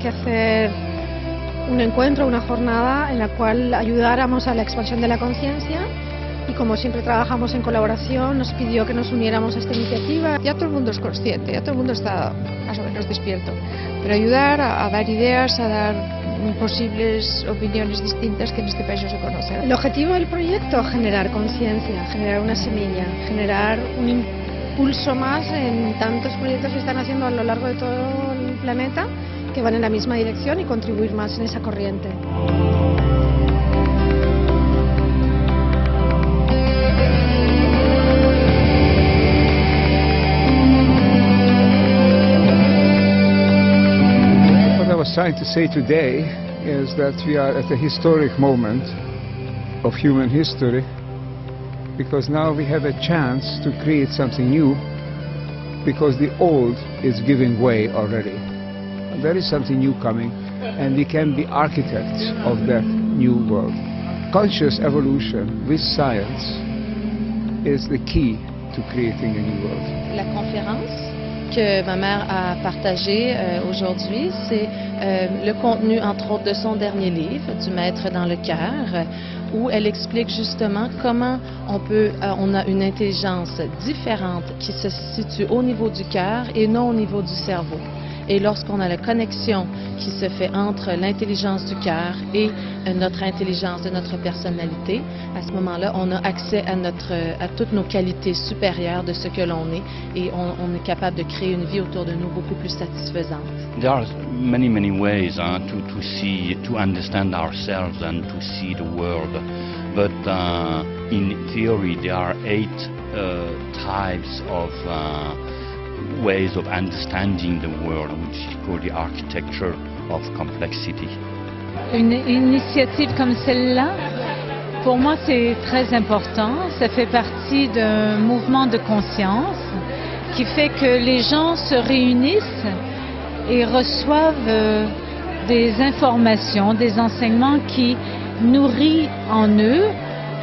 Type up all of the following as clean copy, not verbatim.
que hacer un encuentro, una jornada en la cual ayudáramos a la expansión de la conciencia y como siempre trabajamos en colaboración, nos pidió que nos uniéramos a esta iniciativa. Ya todo el mundo es consciente, ya todo el mundo está más o menos despierto, pero ayudar a dar ideas, a dar posibles opiniones distintas que en este país no se conocen. El objetivo del proyecto, generar conciencia, generar una semilla, generar un impulso más en tantos proyectos que están haciendo a lo largo de todo el planeta que van en la misma dirección y contribuir más en esa corriente. What I was trying to say today is that we are at a historic moment of human history, because now we have a chance to create something new, because the old is giving way already. There is something new coming, and we can be architects of that new world. Conscious evolution with science is the key to creating a new world. La conférence que ma mère a partagée aujourd'hui, c'est le contenu, entre autres, de son dernier livre, Du Maître dans le cœur, où elle explique justement comment on a une intelligence différente qui se situe au niveau du cœur et non au niveau du cerveau. Et lorsqu'on a la connexion qui se fait entre l'intelligence du cœur et notre intelligence de notre personnalité, à ce moment-là, on a accès à toutes nos qualités supérieures de ce que l'on est et on est capable de créer une vie autour de nous beaucoup plus satisfaisante. There are many ways to understand ourselves and to see the world, but in theory there are 8 types of ways of understanding the world, which is called the architecture of complexity. Une initiative comme celle-là, pour moi c'est très important. Ça fait partie d'un mouvement de conscience qui fait que les gens se réunissent et reçoivent des informations, des enseignements qui nourrissent en eux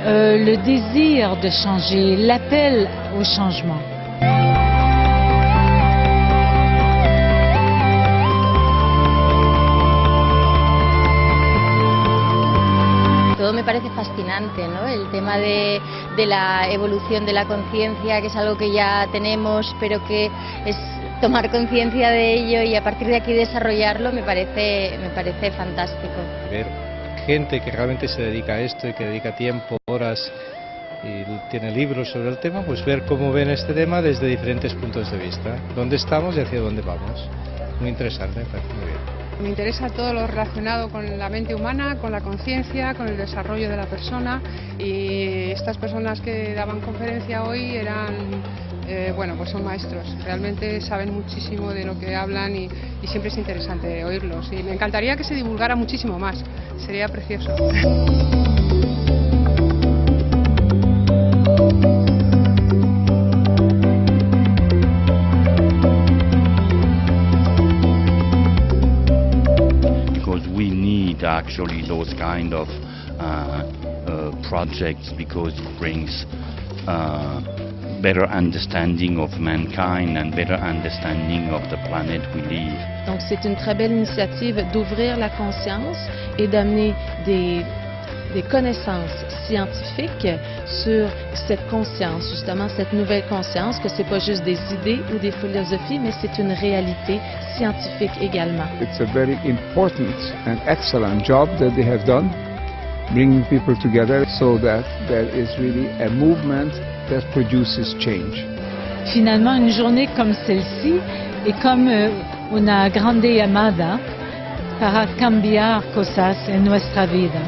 le désir de changer, l'appel au changement. Todo me parece fascinante, ¿no? El tema de la evolución de la conciencia, que es algo que ya tenemos, pero que es tomar conciencia de ello y a partir de aquí desarrollarlo me parece fantástico. Ver gente que realmente se dedica a esto y que dedica tiempo, horas y tiene libros sobre el tema, pues ver cómo ven este tema desde diferentes puntos de vista, dónde estamos y hacia dónde vamos. Muy interesante, me parece muy bien. Me interesa todo lo relacionado con la mente humana, con la conciencia, con el desarrollo de la persona, y estas personas que daban conferencia hoy eran, pues son maestros, realmente saben muchísimo de lo que hablan y siempre es interesante oírlos y me encantaría que se divulgara muchísimo más, sería precioso. Actually those kind of projects, because it brings better understanding of mankind and better understanding of the planet we live. Donc c'est une très belle initiative d'ouvrir la conscience et d'amener des connaissances scientifiques sur cette conscience, justement cette nouvelle conscience, que c'est pas juste des idées ou des philosophies, mais c'est une réalité scientifique également. It's a very important and excellent job that they have done, bringing people together so that there is really a movement that produces change. Finalement, une journée comme celle-ci est comme una grande llamada para cambiar cosas en nuestra vida.